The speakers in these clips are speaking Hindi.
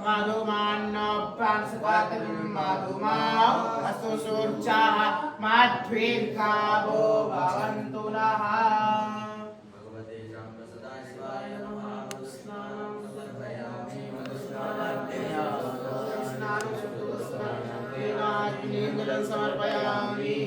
Madhumanno Pransakatim Madhumao Asusurcha Madhvirkavo Bhavantu Naha Bhagavate Shamba Sadashivaya Namaha Snanam Samarpayami Madhusnanam Snanam Sudusnanam Tenajneendram Samarpayami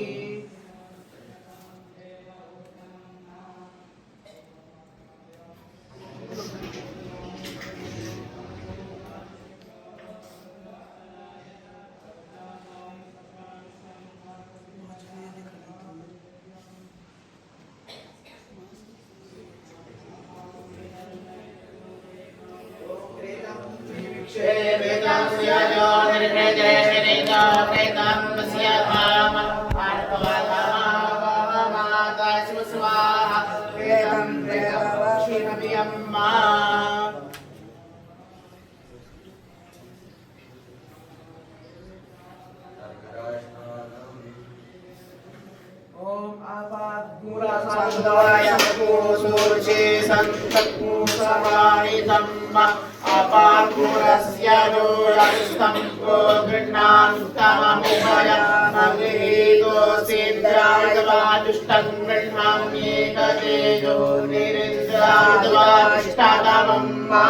Apagurasya dolastam gurnantamamupaya nagihito siddhayavadustam brahmanyekadejo nirindradvashtatamamma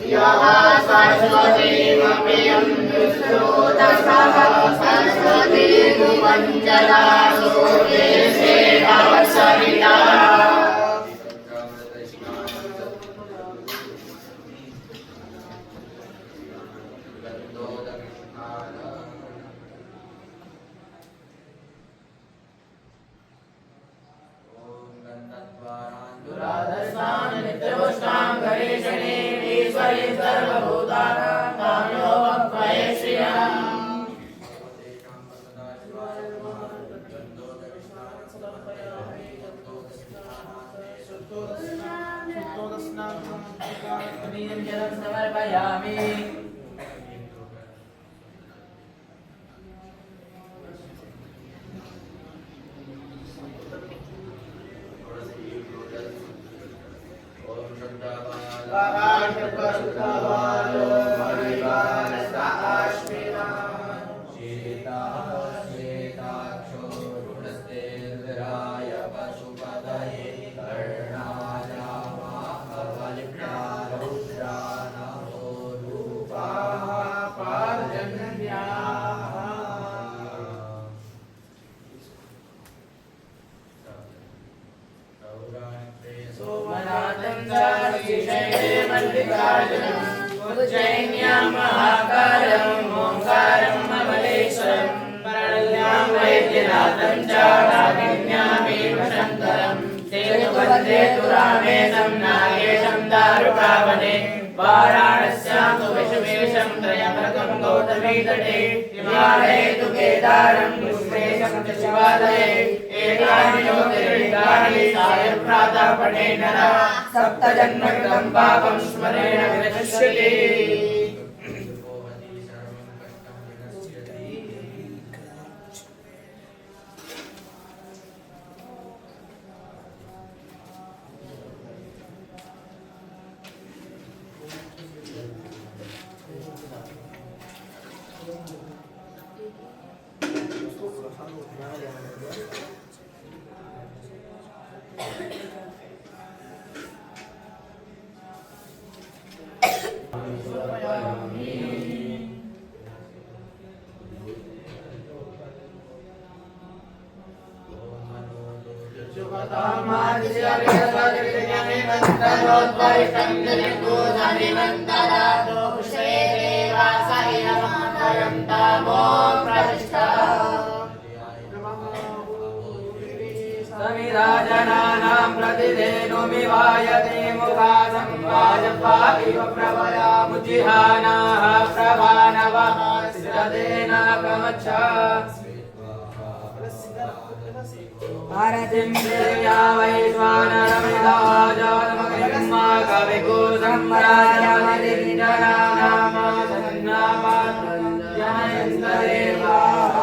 Yaha saraswati mapiyam dusrotasaha saraswati mupanjala sote sevavasarita सप्तजन्मकृतं पापं स्मरेण विनश्यति Samidajanaam pratideno mivayate mukhasam vajapaiva pravaya mujihanaha pravanavaha siddhadena kamacha Bharatim Deya Vaishwanaramadajadamagrimma Kaviku Sammarajamadivindanama Sannavajanayantadeva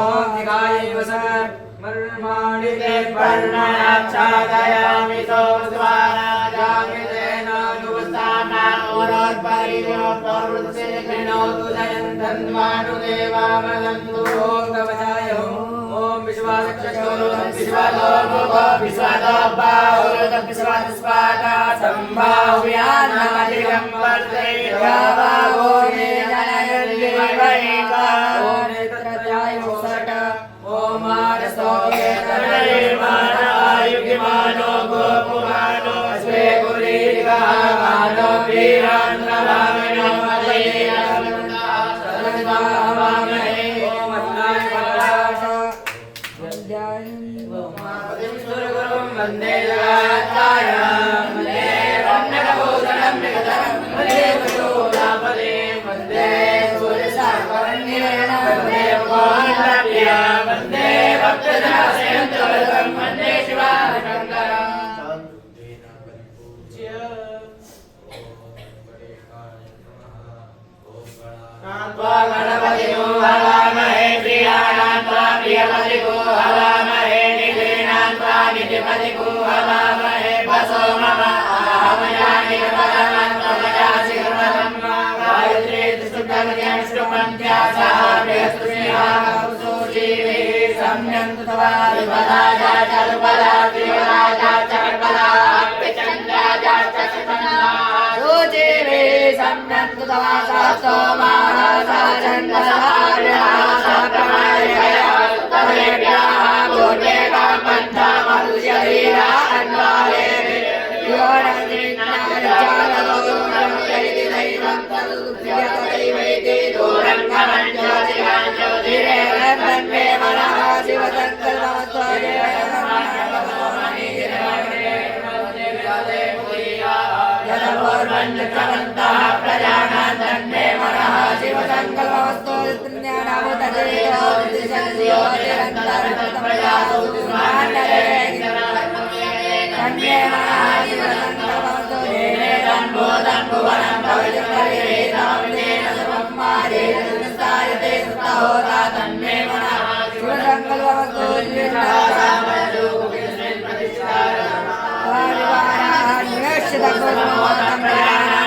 Om Nigaya Vasar Marmani Parmanachadayami Sosva प्रणोतु जयन्तन्वानुदेवा वदन्तु ॐ कवचाय ॐ विश्वासक्षोरो विश्वादो विश्वादो बाहुरत विश्वादस्वादा सम्भाव्यानादिकं वर्ते यावावो ये जनयन्ति वैका ॐ नेत्रयाय सट ॐ मानसोके तनयमाना युगिमानो गोपुमानो स्वे गुरीगामानो वीरान्नभामिनो मदयेयमन्ता सर्वदावामहे ॐ अन्नाय पराश वन्द्यायं वन्दे जगत्ताय वन्दे रम्यभूषणं निगतरं वन्दे वशोदापदे वन्दे सूर्यसागरण्येन वन्दे भगवान्प्रिया वन्दे भक्तजनसेवकं वन्दे शिवाशङ्करम् गणपतिको हवामहे प्रियाणान्त्वा प्रियपतिको हवामहे निधिनान्त्वा निधिपतिको हवामहे वसो मम आहमयामि पदमन्त्वमयासि कृतम् गायत्री तिष्ठुपन्त्या सह बृहस्पतिः सम्यन्तु तवा विपदाजा चरुपदा त्रिपदाजा चर्पदा अप्यचन्द्राजा चषुपन्ना रुचिरे सम्यन्तु तवा सहस्तो महासाचन्द्रसहार्यः सप्रमायया तदेभ्यः भूतेका पन्था मनुष्यधीरा अन्वाले योरञ्जिन्नारिचारदोरञ्जयति दूरं गमन् ज्योतिरां ज्योतिरेकं तन्मे मनः शिवसङ्कल्पमस्त्वये यदपूर्वञ्चक्रमन्तः प्रजानां तन्मे मनः शिवसङ्कल्पमस्तु ज्ञानावतरेयोतिशक्तियोतिरन्तरप्रजासु तन्मे मनः शिवसङ्कल्पमस्तु येनेदं भूतं भुवनं भवितुर्वरेणेन सर्वं मारेण संस्थायते सुतहोता तन्मे मनः शिवसङ्कल्पमस्तु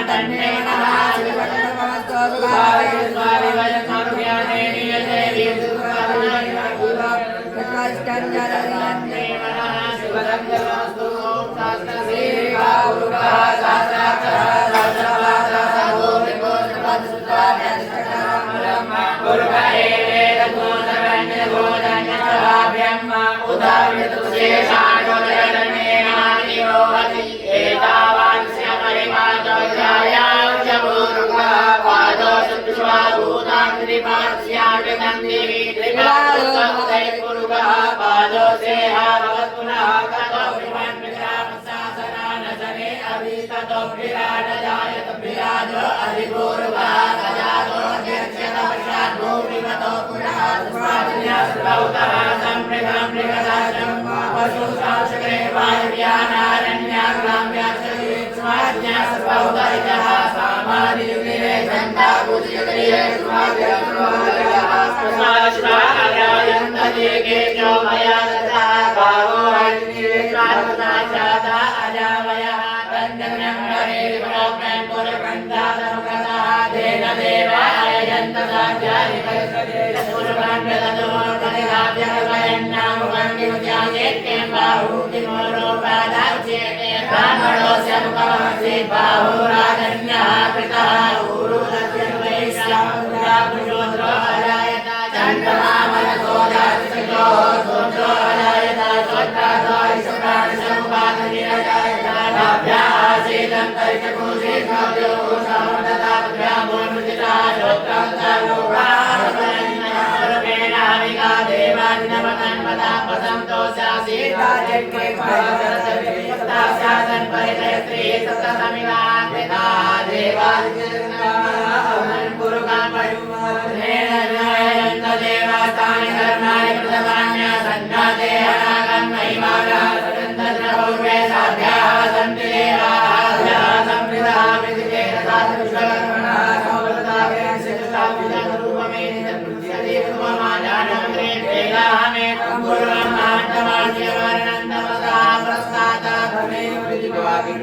तन्मे मनः शिवसङ्कल्पमस्तु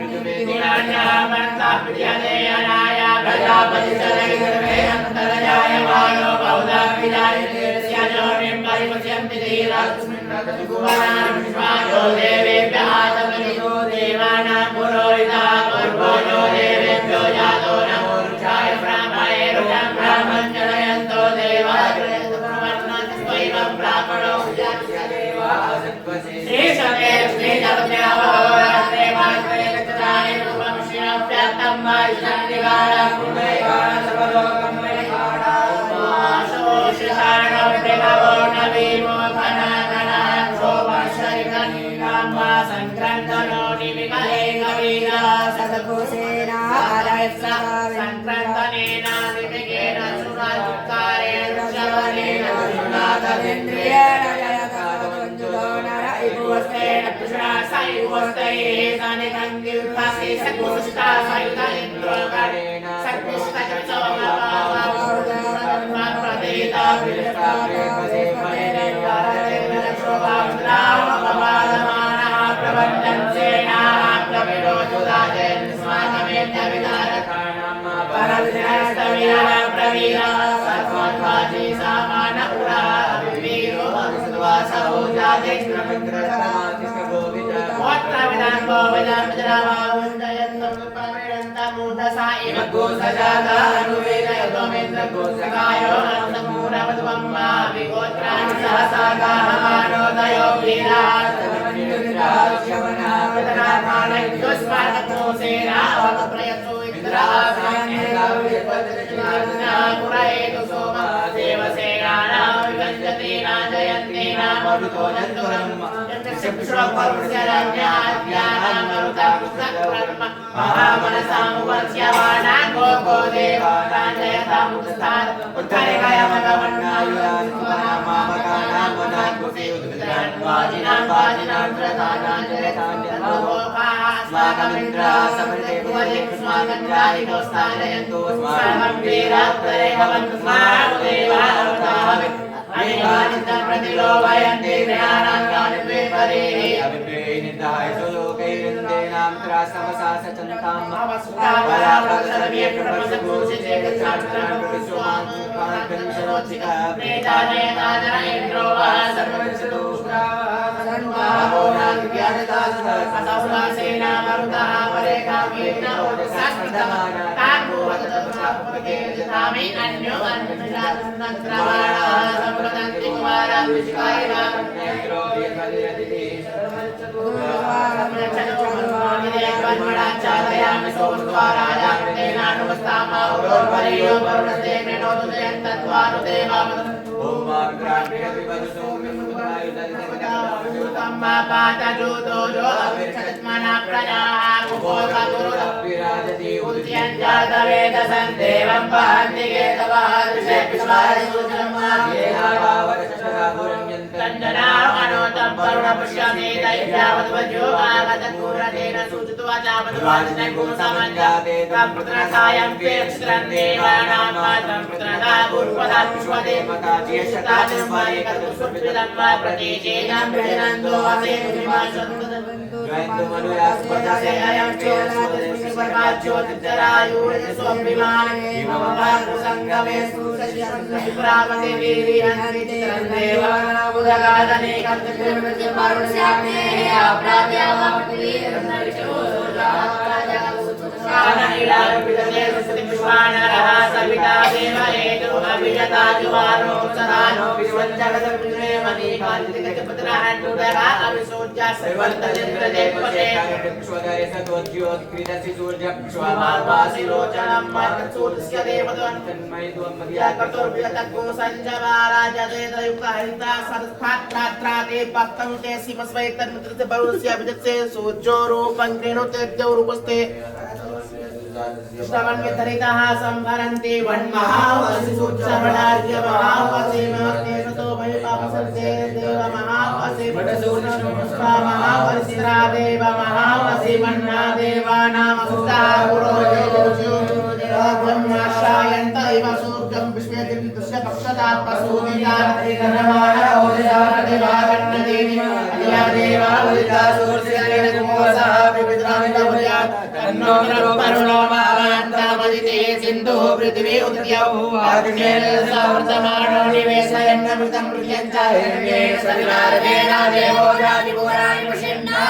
तन्नो वरुणो मावान्तमदिते सिन्धुः पृथिवी उद्यौ अग्नेन सवर्तमानो निवेशयन्नमृतं मृत्यञ्च हिरण्ये सविनारकेण देवो जातिपुराणि पश्यन्ना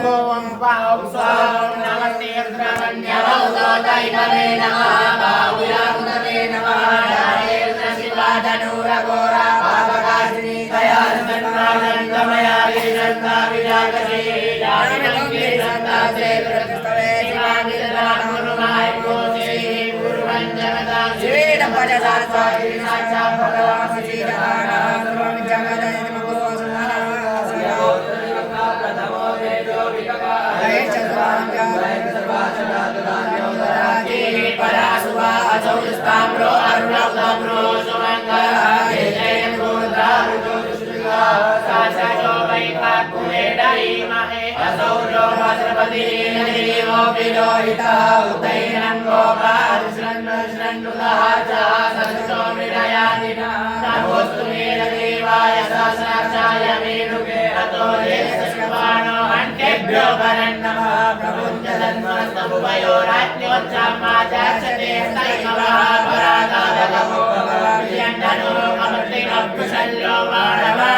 ॐ पां स्वां नमस्ते रुद्रमन्यवौतैतवे नमः बाहुलाकुतवे नमः शिवाधनुरघोरा पापकाशिनी दयानन्दमया विजन्ता विजागरे जानकी सन्ता से प्रतिष्ठवे शिवानि ददानुमाय कोशे पूर्वञ्जगता शिवेन भजता स्वामी साक्षात् भगवान् श्रीराम सर्वं जगदय नमो सुमना प्रथमो वेदो विकवा हे चतुर्भुजा सर्वाचराचराचरान्यो ददाति परासुवा अचौस्ताम्रो अरुणब्रह्मो सुमङ्गला हे जयं गोत्रारुतो दुष्टुगा साक्षातो वैकाकुवेडै महे असौरो भद्रपति देवो विलोहिता उदैनं गोपाश्रन्नुतः च संस्तो मृडयादिना नमोऽस्तु मे देवाय सहस्राक्षाय मेरुके अतो देशस्यमानो अन्तेभ्यो वरन्नमः प्रभुञ्जतन्मस्तभुवयोराज्ञोच्चामाचाक्षते स्तैमवः परादादगमो भवत्यन्दनो कमर्तिनभ्युशल्यो मानवा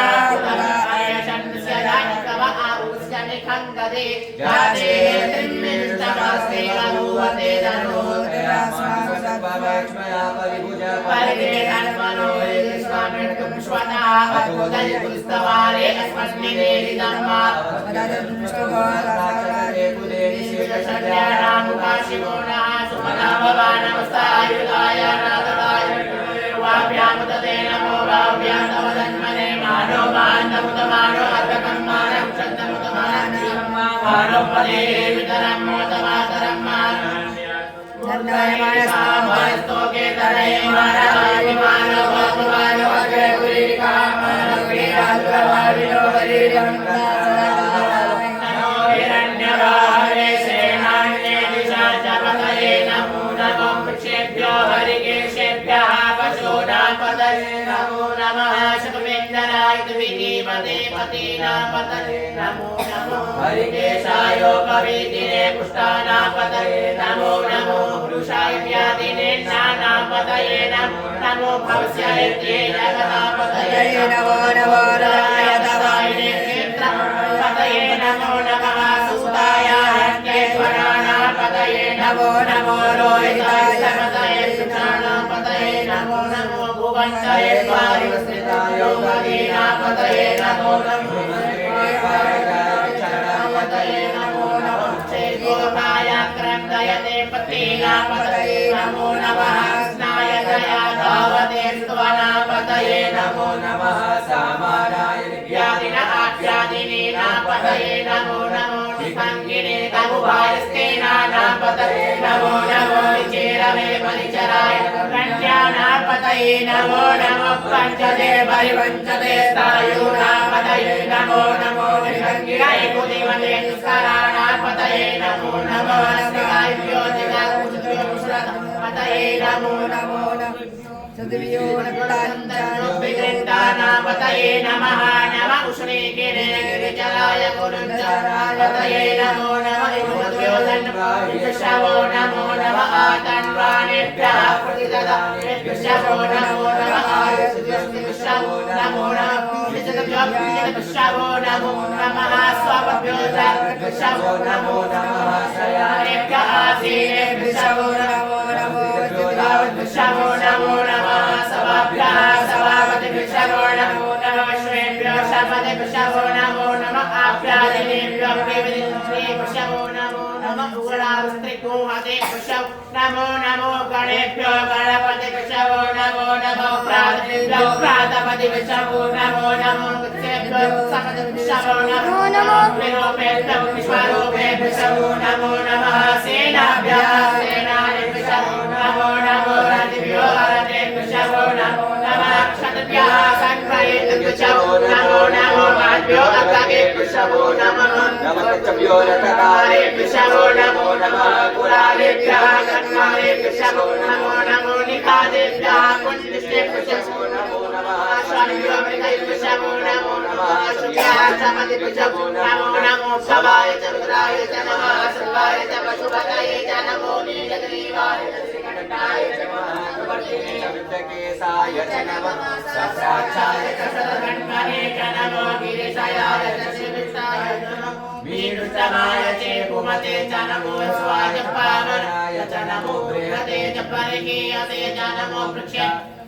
खंगदे जाते त्रिमिष्टमस्ते अनुभूते धनुर्धरास्माकसत्पवक्ष्मया परिभुजा परिगे धन्मनो स्वामिर्तुं श्वता अकुदय पुस्तवारे अस्मस्मिने धम्मा मददुष्टगोरासारे कुदेनि शिवशल्यानामुकाशिवो नः सुमना भवानमस्तायुधाय नाददाय वाभ्यामुदते नमो वाभ्यां तव धन्मने मानो मानमुदमानो अर्धकं मानं आरोपदे वितरं मोदमातरं मानस्तोके तरे मानवाय मानो भगवानो अग्रे पुरीका मानवीराद्रवारिणो वरीरं हिरण्यवाहरे सेनान्ये दिशा च पतये नमो नमो वृक्षेभ्यो हरिकेशेभ्यः पशूनां पतये नमो नमः शुभवेन्दनाय द्वितीपदे पतीनां पतये नमो नमो हरिकेशायोपवीतिने पुष्टानां पतये नमो नमो पुरुषाय व्याधिने ज्ञानां पतये नमो नमो भवस्याय जगतां पतये नमो नमो राय तवायिने क्षेत्रं पतये नमो नमः सुताय हन्येश्वराणां पतये नमो नमो रोहिताय पतये सुतानां पतये नमो नमो भुवंशये पारिवस्थिताय योगीनां पतये नमो नमो पतये नमो नमः गोपाय क्रन्दयते पतीनां पतये नमो नमः स्नायतया धावते स्तवना पतये नमो नमः सामानाय व्याधिनः व्याधिनीनां पतये नमो नमो निसङ्गिने कमुभायस्तेनानां पतये नमो नमो निचेरवे परिचराय कन्यानां पतये नमो नमो पञ्चदे परिपञ्चदे स्थायूनां पतये नमो नमो निसङ्गिनाय कुदिमते निस्कराणां पतये नमो नमो नमस्काभ्यो पतये नमो नमो सद्वियो नकुलाञ्चानुविगृह्णानां पतये नमः नमः उष्णीकिने गिरिजलाय कुरुञ्चानाय पतये नमो नमः इन्द्रद्योतन्वायुषवो नमो नमः आतन्वानेभ्यः प्रतिददानेभ्यः नमो नमः आयुष्यवो नमो नमः विजयभ्यो नमो नमः स्वभ्यो नमो नमः शयानेभ्यः आसीनेभ्यः नमो नमो विद्यावद्भ्यो नमो नमः सभाभ्यः सभापतिभ्यो नमो नमः श्रेभ्यो शपतिभ्यो नमो नमः आप्यादिनेभ्यो प्रेमदिनेभ्यो नमो नमः उग्रास्त्रिगोहतेभ्यो नमो नमो गणेभ्यो गणपतिभ्यो नमो नमो प्रातपतिभ्यो प्रातपतिभ्यो नमो नमो गुच्छेभ्यो समतिभ्यो नमो नमो विरूपेभ्यो विश्वरूपेभ्यो नमो नमः सेनाभ्यः सेनानिभ्यो नमो नमो रतिभ्यो रतेभ्यो नमो नमः क्षत्रिभ्यः संख्येभ्यो नमो नमो माभ्यो अग्रगेभ्यो नमः नमः रथकारेभ्यो नमो नमः कुलालेभ्यः कन्यालेभ्यो नमो नमो निखादेभ्यः पुण्यश्रेभ्यो नमो नमः स्वामिभ्यो नमो नमः नमो नमो भवाय च रुद्राय च नमः सर्वाय च पशुपतये च नमो नीलग्रीवाय च श्रीकण्ठाय च नमः प्रवर्तिने च वृद्धकेशाय च नमः सहस्राक्षाय च शतधन्वने च नमो गिरिशयाय च श्रीविष्टाय च नमो वीणुतमाय च पुमते च नमो स्वाय पावनाय च नमो बृहते च परिकीयते च नमो वृक्ष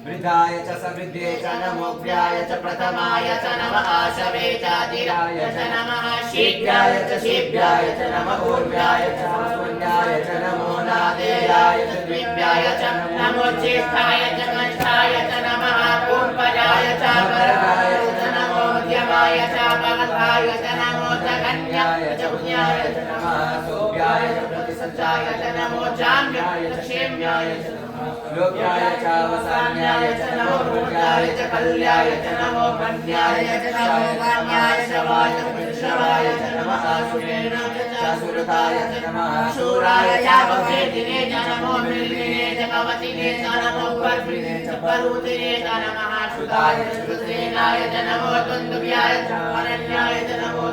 वृद्धाय च समृद्धे च नमो व्याय च प्रथमाय च नमः आशवे च धीराय च नमः शीघ्राय च शीघ्राय च नमः ऊर्ध्वाय च शून्याय च नमो नादेयाय च द्विव्याय च नमो ज्येष्ठाय च कनिष्ठाय च नमः पूर्वजाय च परगाय च नमो मध्यमाय च भगवताय च नमो जगन्याय च पुण्याय च नमः सोभ्याय च प्रतिसञ्चाय च नमो जाम्याय च क्षेम्याय च लोक्याय च अवसान्याय च नमो भोगाय च कल्याय च नमो कन्याय च नमो वाण्याय च वाय च विश्वाय च नमः सुरेण च सुरताय च नमः शूराय च भवेदिने च नमो मृगिने च भवतिने च नमो पर्विने च परुतिने च नमः श्रुताय च श्रुतसेनाय च नमो द्वन्द्व्याय च अनन्याय च नमो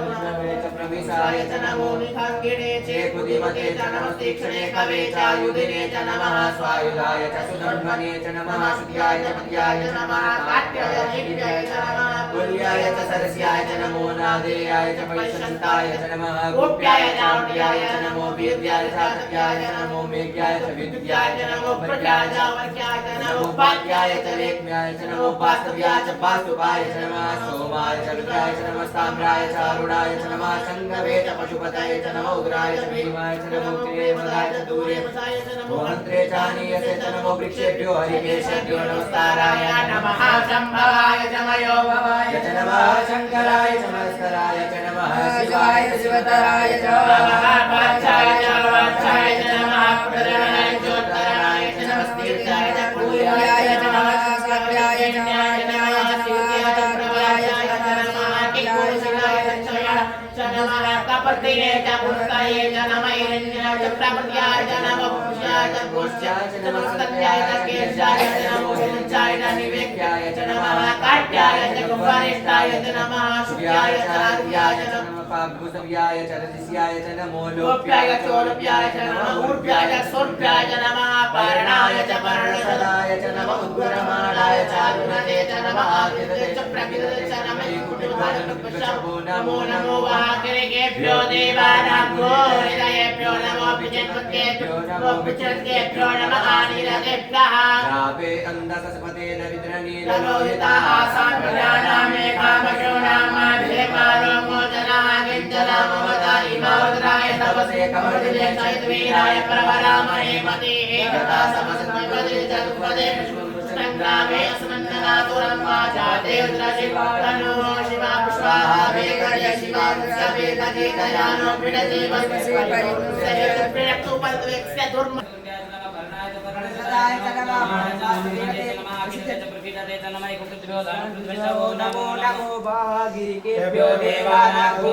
प्रविशाय च नमो निखाङ्गिने च बुद्धिमते च नमः तीक्ष्णे कवे च आयुधिने च नमः स्वायुधाय च सुधन्वने च नमः श्रुत्याय च पद्याय च नमः काट्याय दिव्याय च नमः कुल्याय च सरस्याय च नमो नादेयाय च वैशन्ताय च नमः गोप्याय च औढ्याय च नमो वीर्याय च सत्याय च नमो मेघ्याय च विद्याय च नमो प्रज्ञाय च वर्ग्याय च नमो पाट्याय च लेख्याय च नमो वास्तव्याय च वास्तुपाय च नमः सोमाय च रुद्राय च नमः ताम्राय च अरुणाय च नमः संगवे च पशुपतये च नमो उग्राय च भीमाय च नमो त्रिवेमदाय च दूरे मसाय च नमो हन्त्रे च आनीयसे च नमो वृक्षेभ्यो हरिकेशेभ्यो नमस्काराय नमः शम्भवाय च मयोभवाय च नमः शङ्कराय च मस्कराय च नमः शिवाय च शिवतराय च नमः वाचाय च वाचाय च नमः प्रधनाय च उत्तराय च नमस्तीर्थाय च कुल्याय च नमः सव्याय च न्यायाय च सिद्ध्याय च प्रभयाय च नमः किकुलशिलाय च नमः कपतिने च पुष्टाय च नमः हिरण्याय च प्रपद्याय च नमः पुष्याय च गोष्ठ्याय च नमः स्तन्याय च केशाय च नमो हिरण्याय च निवेक्याय च नमः काट्याय च कुम्भरिष्ठाय च नमः शुक्याय च आर्याय च नमः पाग्भुसव्याय च रजस्याय च नमो लोप्याय च चोलप्याय च नमः ऊर्ध्याय च सोर्ध्याय च नमः पारणाय च पर्णसदाय च नमः उद्गरमाणाय च अरुणते च नमः आदिते च प्रकृते च नमः नमो नमो वाक्येभ्यो देवानाभ्यो हृदयेभ्यो नमो विजन्मतेभ्यो नमो विचरतेभ्यो नमः आनिरतेभ्यः रावे अन्धसस्पते दरिद्रनीललोहिताः साम्प्रदानामे कामशो नामाभिलेपारो मोचनाः किञ्चना ममता इमावद्राय तपसे कमर्दिने चैतवीराय प्रवरामहे मते एकता समसत्मपदे चतुपदे संग्रामे अस्मन्ननातुरं वाचाते उद्रशिवानो शिवा पुष्पाहा वेगय शिवा सवेगजे दयानो पिडजीवस्य परिपुरुषे प्रियक्तुपद्वेक्ष्य दुर्म नमो नमो भागिरिकेभ्यो देवानाभ्यो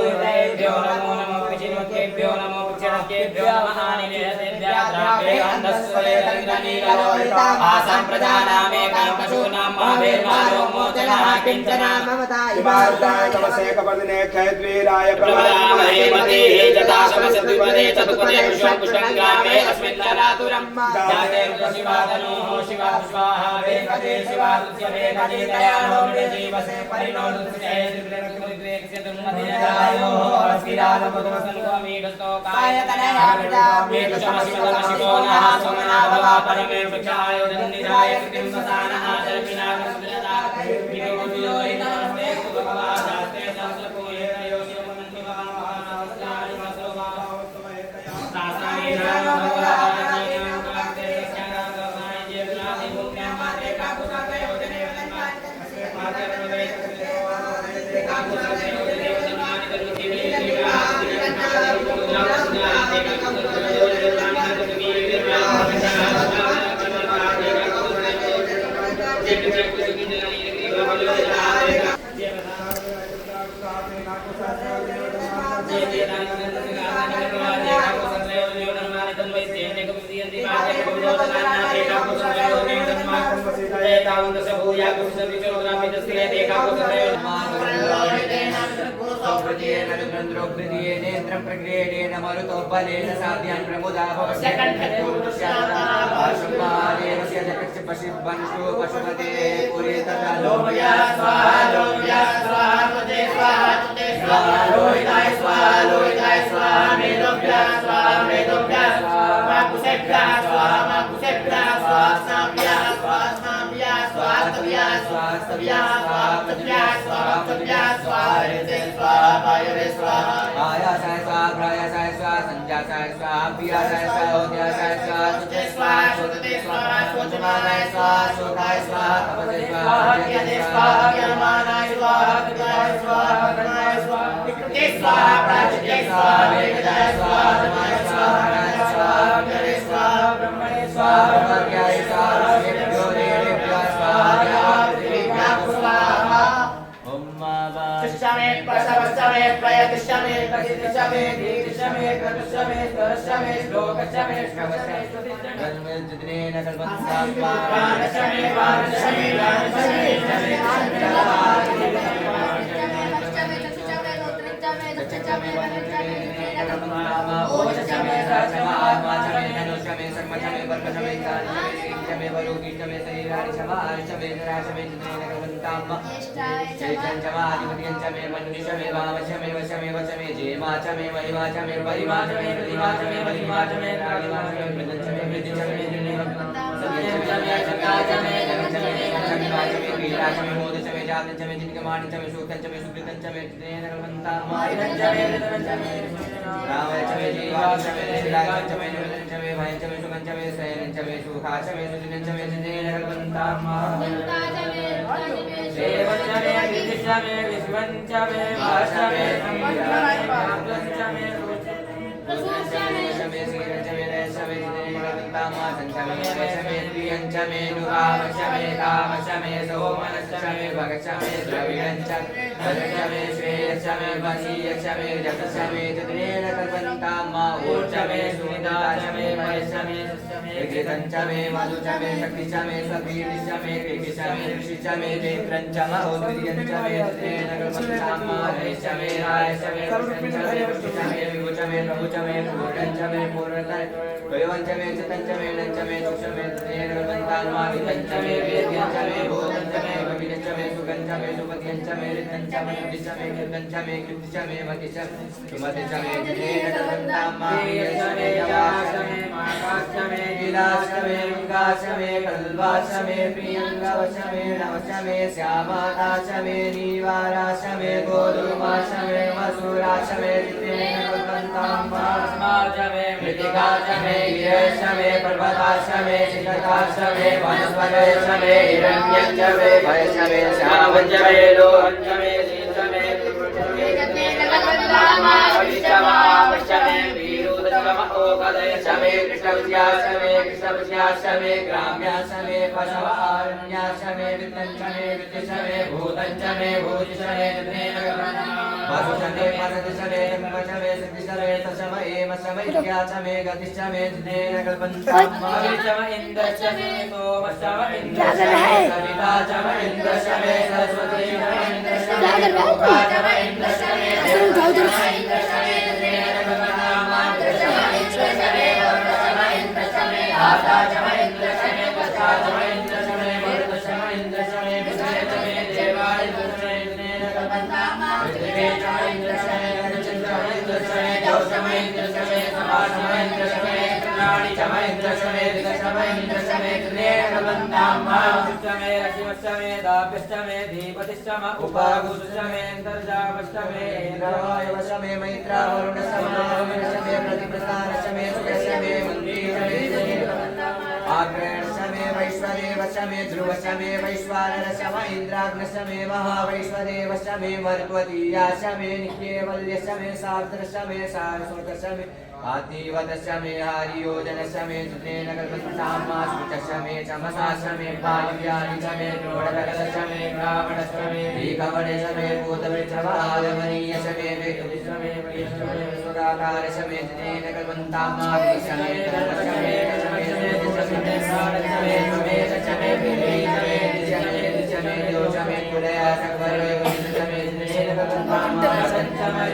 नमो नमो विचिन्वकेभ्यो नमो विचरकेभ्यो नमः आनिलेतेभ्यो अन्धस्वरे दरिद्रनीललोहिताः आसाम्प्रदानामेकां पशूनां माभेर्मानो मोचनः किञ्चना ममता इमार्ताय तमसे कपर्दिने क्षयद्वीराय प्रवरामहे मते जटाशमसद्विपदे चतुपदे पुष्पङ्ग्रामे अस्मिन्ननातुरं जाते रुद्रशिवातनो शिवा स्वाहा वेगते शिवास्य वेगते दयानो मृडजीवसे परिणोदुत्से दिव्यरक्तमुद्वेक्ष्य दुर्मदिनदायो अस्किरादमुदमसन्गोमीडस्तो कायतनयामृता मेघशमशिवतमशिवो नः सोमना भवा परमे वृक्षाय दन्निधाय कृतिं वसानः जलपिनागसुदरता विगोदियोहि नमस्ते भगवा शास्त्रे शास्त्रको हेतयो शिवमनन्ति भगवानावस्त्राणि वस्त्रोभावस्तमयतया शास्त्राणि Namo वृतीयेन रुद्रन्द्रो वृतीयेनेन्द्रं प्रक्रियेण मरुतोपलेन साध्यान् प्रमुदा भवस्य कंठकूर्ष्यादेवस्य जगत्पशिवंशो पशुपते पुरे तथा लोमया स्वाहा लोमया स्वाहा तुते स्वाहा लोहिताय स्वाहा मेदोभ्यः स्वाहा मेदोभ्यः स्वाहा माकुसेभ्यः स्वाहा स्नाभ्यः स्वाहा तव्यः स्वाहा हृदे स्वाहा वायवे स्वाहा आयासाय स्वाहा प्रायासाय स्वाहा संजासाय स्वाहा प्रियासाय स्वाहा उद्यासाय स्वाहा सुते स्वाहा शोचते स्वाहा शोचमानाय स्वाहा शोकाय स्वाहा तपसे स्वाहा हर्यते स्वाहा यमानाय स्वाहा कृताय स्वाहा कर्णाय स्वाहा विकृते स्वाहा प्राचिते स्वाहा वेदाय स्वाहा धर्माय स्वाहा हराय स्वाहा अभ्यरे स्वाहा ब्रह्मणे स्वाहा ब्रह्मज्ञाय स्वाहा ऋषिभ्यो देवेभ्यो स्वाहा पृथिवीभ्यः स्वाहा ओम मावा तिष्ठमे प्रसवस्तमे प्रयतिष्ठमे प्रतिष्ठमे दीर्घमे क्रतुष्ठमे स्तरष्ठमे श्लोकष्ठमे श्रवष्ठमे स्तुतिष्ठमे जितनेन कल्पन्तां प्राणष्ठमे वाणष्ठमे ज्ञानष्ठमे ओचमे सहस्रम आत्माचमे धनुष्यमे सर्वचमे वर्गचमे कालचमे वरुगिचमे शरीरारिचमे जराचमे जितनेन कल्पन्तां चैतन्यमादिपत्यञ्चमे मनुष्यमे वामचमे वचमे वचमे जेमाचमे महिमाचमे परिमाचमे प्रतिमाचमे बलिमाचमे रागिमाचमे मृदञ्चमे मृदिचमे सत्यचमे चकाचमे जगच्चमे चमिमाचमे वीराचमे मोदचमे जातञ्चमे जिनिकमाणिचमे शोकञ्चमे सुकृतञ्चमे जितेन कल्पन्तां मायिरञ्चमे मृदञ्चमे रामचमे जीवाचमे शिलाचमे निवदञ्चमे भयञ्चमे सुगञ्चमे शयनञ्चमे सुखाचमे सुदिनञ्चमे जितेन कल्पन्तां देवञ्चमे विदिशमे विश्वञ्चमे वाचमे संवत्सरमे रुचमे श्रीरञ्चमे रेशमे जितेन कल्पन्तां संचमे वचमे प्रियञ्चमे नुगावचमे कामचमे सोमनश्चमे भगचमे द्रविणञ्चमे भजचमे श्रेयश्चमे वसीयश्चमे जगश्चमे जितेन कल्पन्तां ऊर्चमे सुनिदाचमे महेशमे कृतञ्चमे मधुचमे शक्तिचमे स्वकीर्तिचमे कृतिचमे ऋषिचमे चैत्रञ्चम औद्रियञ्चमे जितेन कल्पन्तां हरिश्चमे रायश्चमे कृष्णञ्चमे कृष्णचमे विभुचमे प्रभुचमे पूर्णञ्चमे पूर्णतय वैवञ्चमे चितञ्चमे नञ्चमे चुक्षमे जितेन कल्पन्तां वितञ्चमे वेद्यञ्चमे भूतञ्चमे कविनञ्चमे सुगञ्चमे सुपत्यञ्चमे ऋतञ्चमे दिशमे कृतञ्चमे कृतिचमे मतिचमे सुमतिचमे जितेन कल्पन्तां यशमे याशमे माकाशमे लीलाशमे विकाशमे कल्वाशमे प्रियङ्गवशमे नवशमे श्यामाकाशमे नीवाराशमे गोधूमाशमे मसूराशमे जितेन कल्पन्तां मास्माशमे मृतिकाशमे गिरेशमे पर्वताशमे शिखराशमे वनस्पतेशमे हिरण्यञ्चमे भयशमे श्यामञ्चमे लोहञ्चमे शीतमे अविश्वमावश्यमे ओकदयशमे कृष्णविद्याशमे कृष्णविद्याशमे ग्राम्याशमे पशवारण्याशमे वित्तञ्चमे वित्तिशमे भूतञ्चमे भूतिशमे वसुशमे पसतिशमे जन्मशमे सिद्धिशमे सशमे एमशमे इत्याशमे गतिशमे जितेन कल्पन्तां अविश्वम इन्द्रशमे सोमशम इन्द्रशमे सविताशम इन्द्रशमे सरस्वतीशम इन्द्रशमे लोकाशम इन्द्रशमे इन्द्रशमे जितेन कल्पन्तां इन्द्रशमे वर्णशमे इन्द्रशमे आकाशमे इन्द्रशमे पश्चाशमे इन्द्रशमे मरुतशमे इन्द्रशमे विश्वेशमे देवायुधशमे जितेन कल्पन्तां पृथिवीशमे इन्द्रशमे गगनचन्द्रशमे इन्द्रशमे जौशमे इन्द्रशमे समाशमे इन्द्रशमे प्राणिशमे इन्द्रशमे दिगशमे इन्द्रशमे जितेन कल्पन्तां महाशमे रशिवशमे दाभ्यशमे धीपतिशम उपागुशमे अन्तर्जावशमे इंद्रवायुवशमे मैत्रावरुणशमे प्रतिप्रसारशमे सुयशमे मन्त्रीशमे आग्रेणशमे वैश्वदेवशमे ध्रुवशमे वैश्वानरशमे इन्द्राग्नशमे महावैश्वदेवशमे मरुत्वतीयाशमे नित्यवल्यशमे सार्द्रशमे सारस्वतशमे आदिवदशमे हरियोजनशमे जितेन कल्पन्तां मास्मिचशमे चमसाशमे पाणिव्यानिशमे क्रोडकलशमे ब्राह्मणशमे दीघवणशमे भूतवृक्षवादमनीयशमे वेदविशमे वैष्णवे स्वगाकारशमे जितेन कल्पन्तां मास्मिचशमे तर्वशमे शमे दिशमे सारशमे सुमेशशमे विलीशमे दिशमे दिशमे दोषमे कुलया सकवरे विदिशमे जितेन कल्पन्तां मास्मिचशमे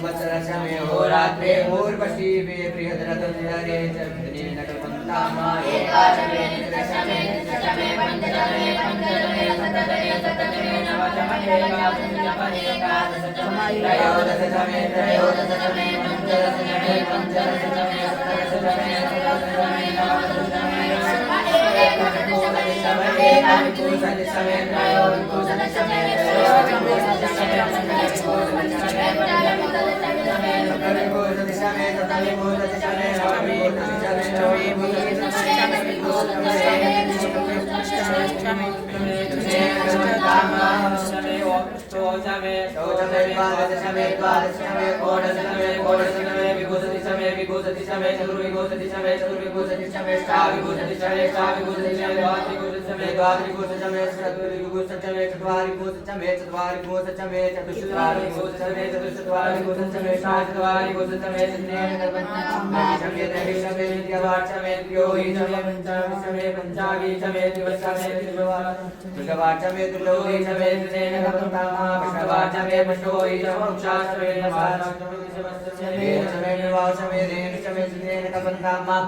संवत्सरशमे होरात्रे मूर्पशीवे बृहद्रथुन्दरे च विघ्नेन कल्पन्तामा एकादशमे दशमे दशमे पञ्चदशमे पञ्चदशमे शतदशमे शतदशमे नवदशमे एकादशमे एकादशमे त्रयोदशमे त्रयोदशमे पञ्चदशमे पञ्चदशमे शतदशमे शतदशमे नवदशमे एकादशमे एकादशमे त्रयोदशमे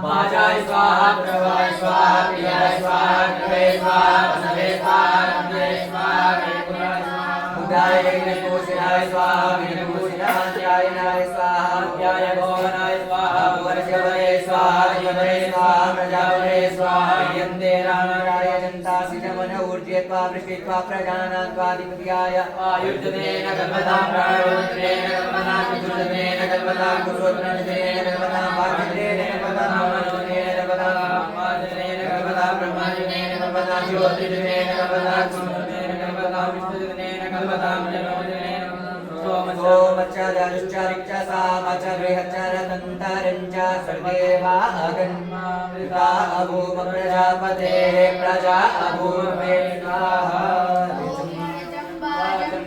बाजाय स्वाहा प्रवाय स्वाहा प्रियाय स्वाहा कृपे स्वाहा वसवे स्वाहा रम्ये स्वाहा वेकुलाय स्वाहा उदाय विघ्नकोशिनाय स्वाहा विघ्नकोशिनाय स्वाहा मुख्याय भुवनाय स्वाहा भुवनशवरे स्वाहा यवरे स्वाहा प्रजावरे स्वाहा यन्ते रामरायजन्ता सिजमन ऊर्जेत्वा वृष्टित्वा प्रजानात्वाधिपत्याय आयुर्जनेन कल्पतां प्राणोत्रेण कल्पतां चतुर्जनेन कल्पतां कुशोत्रणेन कल्पतां वार्धनेन कल्पतां मनोजनेन कल्पतां वार्धनेन कल्पतां ब्रह्मजनेन कल्पतां ज्योतिर्जनेन कल्पतां कुशोत्रणेन कल्पतां विष्णुजनेन कल्पतां जनोजनेन सोमच्चारिच्च सामच बृहच्चरतन्तरञ्च सर्वेवागन्मामृता अभूम प्रजापतेः प्रजा अभूमे स्वाहा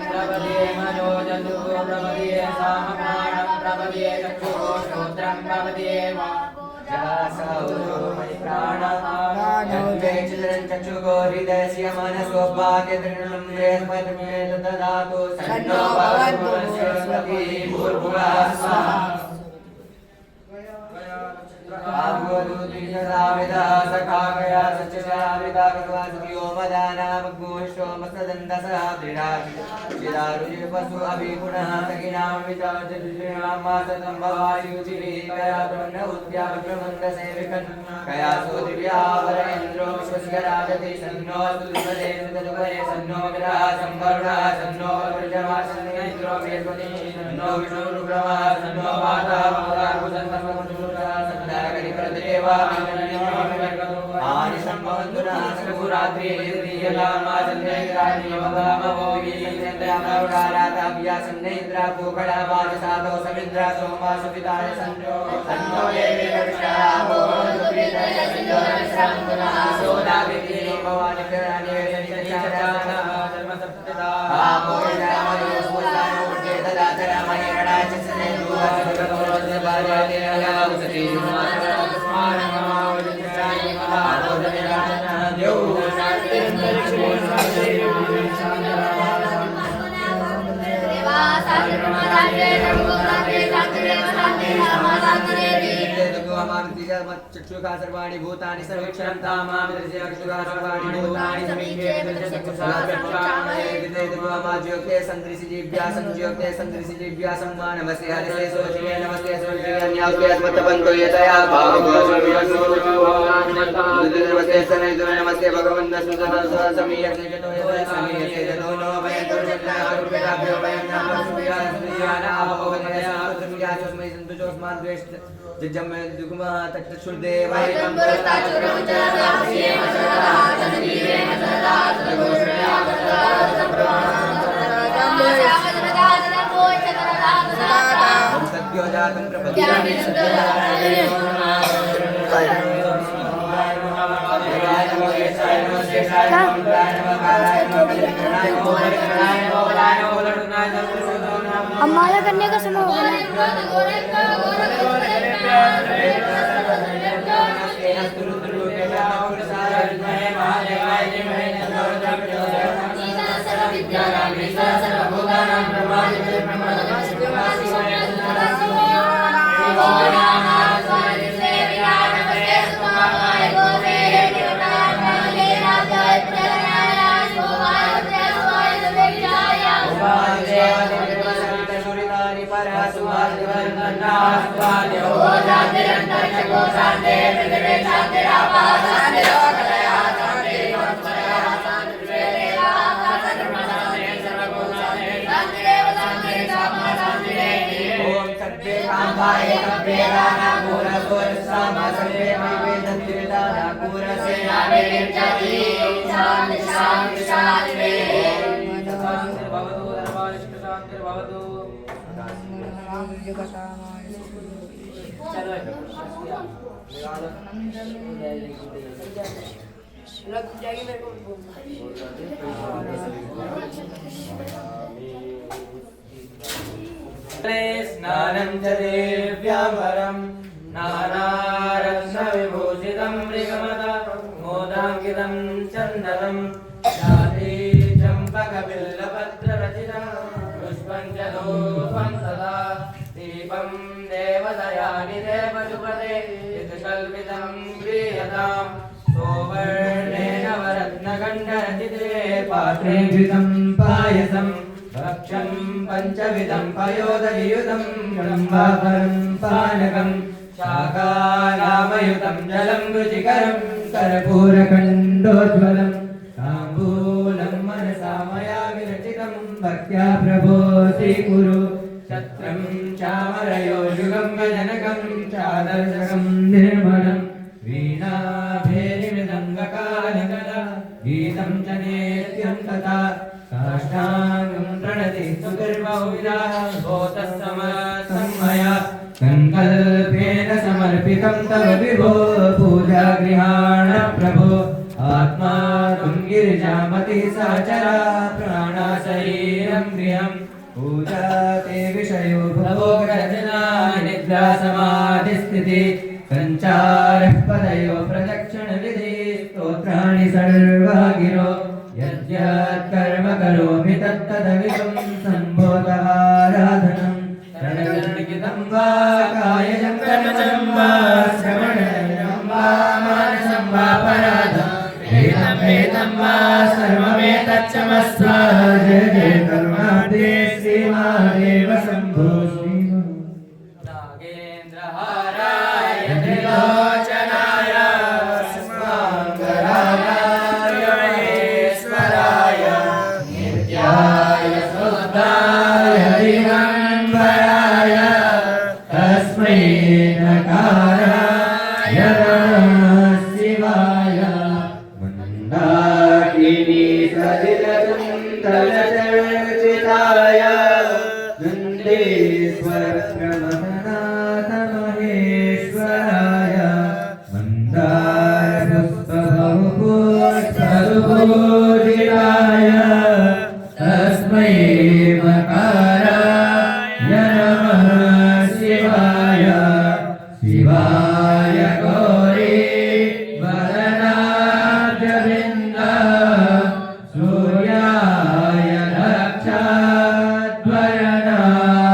प्रपदे मनोजन्तु प्रपदे सामप्राणं प्रपदे चक्षुः श्रोत्रं प्रपदे चक्षुगो हृदयस्य मनसो भाग्यदृढं बृहस्पतिर्मेध ददातु सन्नो भवतु सरस्वती भूर्भुवः स्वाहा आभूदुतिषदाविदः सखाकया सच्चिदाविदा कृत्वासुयो मदानामग्मोष्टोमसदन्तसः दृढाचिदारुजिपशु अभिगुणः सखिनां विचारजुषिणामासतं भवायुचिभिः कया ब्रह्म उद्यावक्रमन्दसेविकन् कया सोदिव्यावरेन्द्रो विश्वस्य राजति सन्नो सुदुपदे सन्नो विरः संवरुणः सन्नो वृजमासन्नेन्द्रो बृहस्पतिः सन्नो विष्णुरुग्रमः सन्नो वातः आनि सम्बन्धुना सकुरात्रि निर्दीयलामा चन्द्रैराज्ञमगामवो विजयन्द्रामौडाराताभ्या सन्नेन्द्रा पोखडा वाजसादो समिन्द्रा सोमा सुपिताय सन्नो सन्नो देवी कविशाभो दुप्रीतय सिन्धोरविश्रान्तुना सोदाविति भवानि करानि वेदनिचराचः धर्मसप्तदा आमोषामयो स्फुटानो उर्जे ददातरामहि रणाच सनेन्दुः भगवतोरस्य बाल्यादेहया उसति जुमासरा चक्षुषा सर्वाणि भूतानि सर्वेक्षणं तामामिदृश्य चक्षुषा सर्वाणि भूतानि समीक्षे ज्योते संदृशिजीभ्या संज्योते संदृशिजीभ्या सम्मा नमस्ते हरिते सोचिवे नमस्ते सोचिवे अन्यास्ते अस्मत्तबन्धो यतया नमस्ते सनैतो नमस्ते भगवन् सुदर्शन समीयते जतो यतया समीयते जतो नो वयं दुर्गताभ्यो वयं नमः सुयाना भगवतया सुया चस्मै सन्तु चोस्मान् द्वेष्ट जज्जमे दुगमा तक्षुर्देव वयं पुरस्ताचुरं च रामस्य मशरदा चन्द्रीवे मशरदा तगोषया सत्यो जातं प्रपद्यामि हमारा करने का समय हो गया सर्वभूतानां ब्रह्मादिपदे ब्रह्मणः शान्तिः शान्तिरन्तरिक्षको शान्तिः पृथिवी शान्तिरापः शान्तिरोगदया शान्तिः परस्परः शान्तिर्वेदेवा शान्तिर्ब्रह्मशान्तिः सर्वभूतानि शान्तिरेव शान्तिः सामा शान्तिरेव ॐ सद्वेदान्ताय सद्वेदानापूरसूरस्सामा सर्वे वैवेदन्तिर्दानापूरसे नावेर्जति शान्ति शान्ति शान्ति शान्तिर्भवतु धर्मानिष्ठशान्तिर्भवतु स्नानं च देव्याम्बरं नानारत्नविभूषितं मृगमदा मोदाङ्कितं चन्दनं शादी चम्पकबिल्लपत्ररचितं पुष्पं च धूपं तदा दीपं देवदयानि देवजुपदे यत्कल्पितं गृह्यतां सोवर्णेन वरत्नगण्डरचिते पात्रे घृतं पायसं भक्ष्यं पञ्चविधं पयोदधियुतं ब्रह्मापरं पानकं शाकानामयुतं जलं रुचिकरं कर्पूरखण्डोज्ज्वलं ताम्बूलं मनसा मया विरचितं भक्त्या प्रभो स्वीकुरु छत्रं चामरयोजुगं गजनकं चादर्शकं निर्मलं वीणाभेरिमृदङ्गकानकदा गीतं च नेत्यं तथा साष्टाङ्गं प्रणति सुदुर्बहुविधाः भूतः समया सङ्कल्पेन समर्पितं तव विभो पूजागृहाण प्रभो आत्मा त्वं गिरिजामति सहचरा प्राणा शरीरं गृहं पूजा ते विषयो भवोग्रजना निद्रा समाधिस्थिति सञ्चारः पदयो प्रदक्षिणविधि स्तोत्राणि सर्वा गिरो यद्यत्कर्म करोमि तत्तदविदं सम्भोतवाराधनं रणगणितं वा कायजं कर्मजं वा श्रवणं वा मानसं वा पराधं वेदं वा सर्वमेतच्चमस्व जय जय कर्मादे श्रीमहादेव शम्भो नागेन्द्रहाराय त्रिलोचनाय स्वाङ्गरागाय महेश्वराय नित्याय शुद्धाय दिगम्बराय तस्मै नकाराय नमः शिवाय मन्दाकिनी सलिलकुन्तलचर्चिताय नन्देश्वरप्रमथनाथ महेश्वराय मन्दारपुष्पबहुपुष्पसुपूजिताय तस्मै मकाराय नमः शिवाय शिवाय गौरी वदनाब्जबिन्द सूर्याय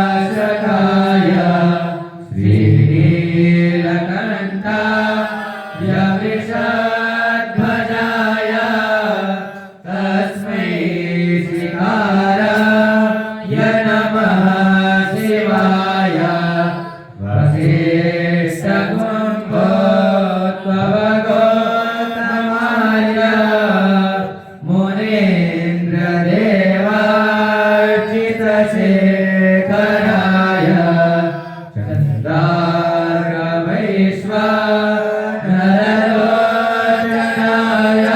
रक्षाध्वरनाशकाय श्रीनीलकण्ठाय वृषध्वजाय तस्मै शिखाराय नमः शिवाय वसिष्ठकुम्भोद्भवगोतमाय मुनीन्द्रदेवार्चितशेखराय चन्द्रार्कवैश्वानरलोचनाय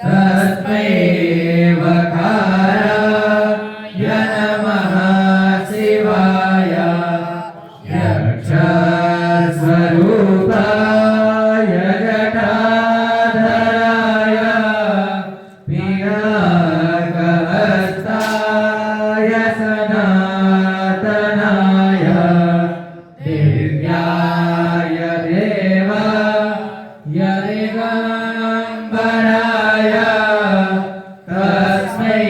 तस्मै वकाराय नमः शिवाय यक्षस्वरूपाय जटाधराय पिनाकहस्ताय सनातनाय दिव्याय देवाय दिगम्बराय तस्मै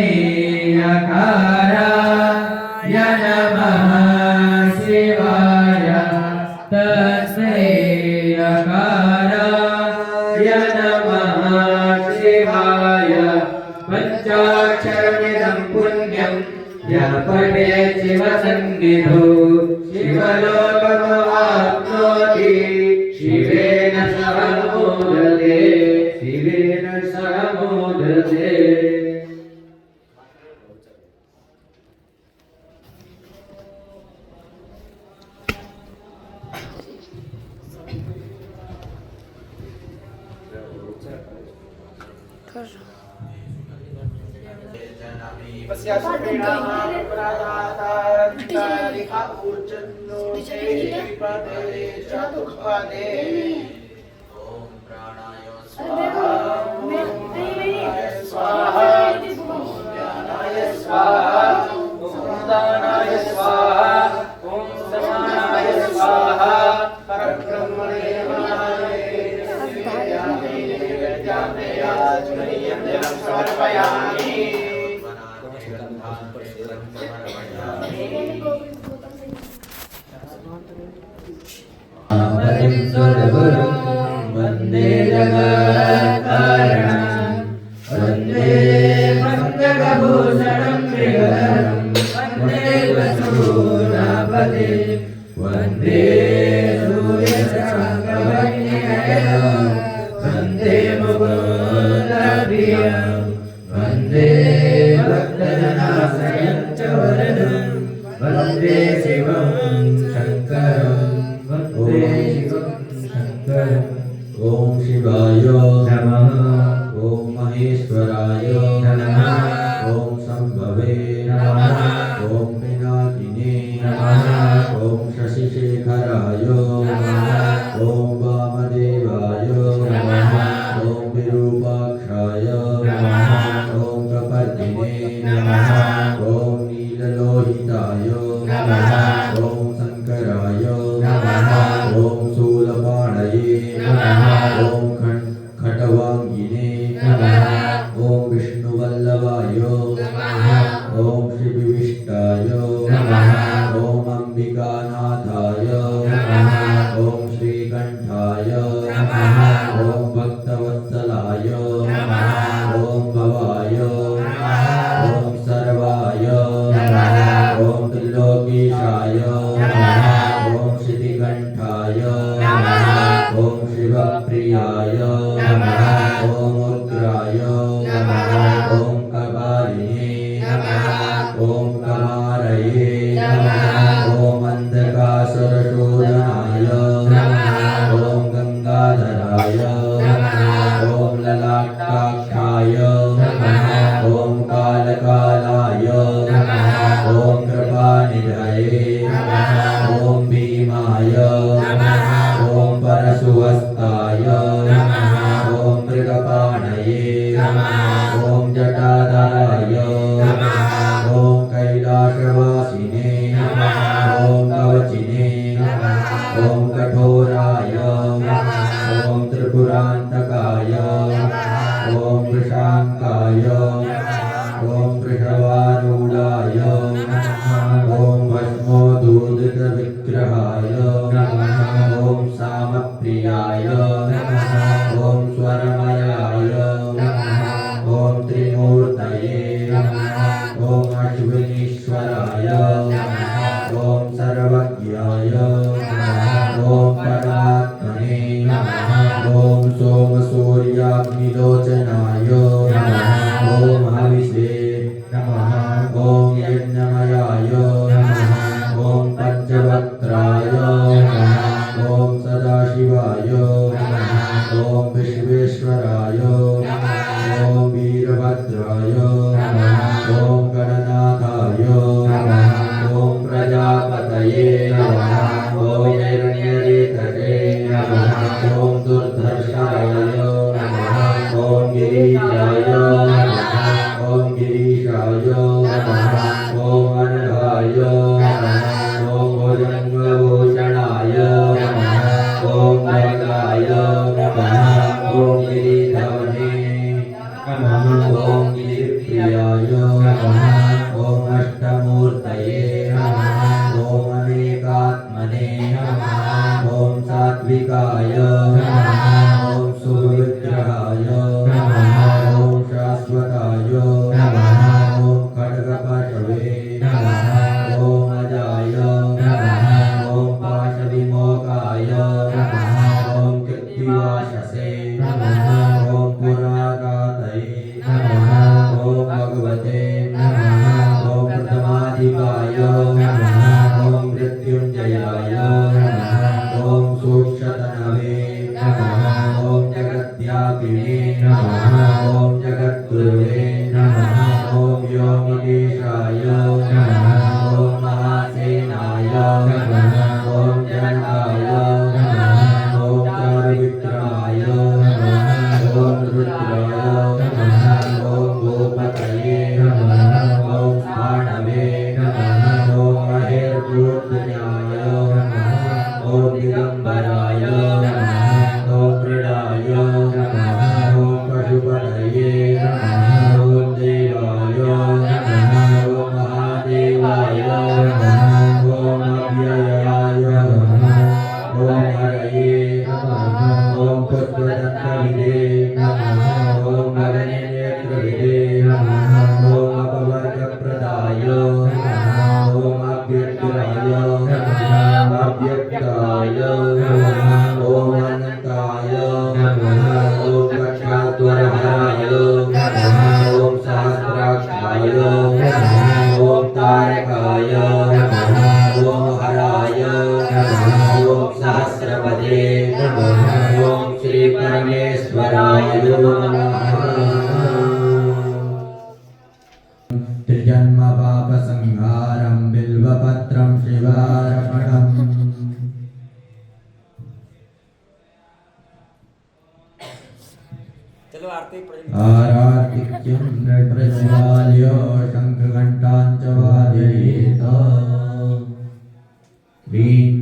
यकाराय नमः शिवाय तस्मै यकाराय नमः शिवाय पञ्चाक्षरमिदं पुण्यं यः पठेत् शिवसन्निधौ शिवलोकम् ओम प्राणाय स्वाहा ओम ज्ञानाय स्वाहा ओम दानाय स्वाहा ओम समानाय स्वाहा परब्रह्मणे समर्पयामि। वंदे जगत्कारणं वंदे मंगलभूषणं श्रीधरं वंदे वसुधापते वंदे सूर्यशङ्खवर्णिनयनं वंदे मुकुन्दप्रियं वंदे भक्तजनाश्रयं च वरदं वंदे शिवं शङ्करं वन्दे शिवं शङ्करम्। ओम शिवाय नमः ओम महेश्वराय नमः ओम शंभवे नमः ओम पिनाकिने नमः ओम शशिशेखराय नमः ओम वामदेवाय नमः ओम विरूपाक्षाय नमः ओम कपर्दिने नमः ओम नीललोहिताय नमः ओम शंकराय नमः ओम शूलपाणये नमः ओम खटवांगिने नमः ओम विष्णुवल्लभाय नमः ओम श्रीविष्टाय नमः ओम अंबिकानाथाय नमः ओम श्रीकंठाय नमः ओम भक्तवत्सलाय नमः ओम भवाय नमः ओम सर्वाय नमः ओम त्रिलोकीशाय नमः ओम श्रीकंठाय नमः ओम शिवप्रियाय नमः ओम उग्राय नमः ओम कपालिने नमः ओम कमारये नमः ओम अंधकासुरशोधनाय नमः ओम गंगाधराय नमः ओम ललाटाक्षाय नमः ओम कालकालाय नमः ओम कृपानिधये नमः ओम भीमाय नमः ओम परशुहस्ताय नमः ओम मृगपाणये नमः ओम जटाधराय नमः ओम कैलासवासिने नमः ओम कवचिने नमः ओम कठोराय नमः ओम त्रिपुरान्तकाय नमः ओम वृषांकाय ओम वृषभारूढाय ओम भस्मोद्धूतविग्रहाय ओम सामप्रियाय ओम स्वरमयाय ओम त्रिमूर्तये ओम अश्विनीश्वराय ओम सर्वज्ञाय ओम परमात्मने ओम सोमसूर्याग्निलोचनाय ओम हविषे ओम यज्ञमयाय ओम पंचवक्त्राय ओम सदाशिवाय ओम विश्वेश्वराय ओम वीरभद्राय ओम गणनाथाय ओम प्रजापतये ओम हिरण्यरेतसे ओम दुर्धर्षाय ओम गिरीशाय ओम गिरीशाय ओम अनघाय ओम भुजंगभूषणाय ओम वर्गाय ओम गिरिधवने ओम गिरिप्रियाय ओम अष्टमूर्तये ओम अनेकात्मने ओम सात्विकाय ओम सुविग्रहाय ओम शाश्वताय ओम खड्गपशवे ओम अजाय ओम पाशविमोकाय ओम कृत्तिवाससे ओम पुराकातये ओम भगवते ओम प्रथमाधिपाय ओम मृत्युंजयाय ओम सूक्ष्मतनवे नमः ॐ जगद्व्यापिने नमः ॐ जगद्गुरुवे नमः ॐ योगिदेशाय नमः ॐ महासेनाय नमः ॐ जनकाय नमः ॐ चारुविक्रमाय नमः ॐ रुद्राय नमः ॐ गोपतये नमः ॐ भाणवे नमः ॐ महेर्भूतन्याय नमः ॐ दिगम्बराय नमः ॐ मृडाय नमः ॐ पशुपतये नमः ॐ देवाय नमः ॐ महादेवाय नमः ॐ अव्ययाय नमः ॐ हरये नमः ॐ पुत्रदत्तविदे नमः ॐ गगननेत्रविदे नमः ॐ अपवर्गप्रदाय नमः ॐ अभ्युत्तराय नमः अव्यक्ताय नमः ॐ अनन्ताय नमः ॐ लक्षाद्वरहराय नमः ॐ सहस्राक्षाय नमः ॐ तारकाय नमः ॐ हराय नमः ॐ सहस्रपदे नमः ॐ श्रीपरमेश्वराय नमः त्रिजन्म पापसंहारं बिल्वपत्रं शिवार्पणम् चलो आरती आरातिक्यं प्रज्वाल्य शङ्खघण्टाञ्च वादयेत् ह्रीं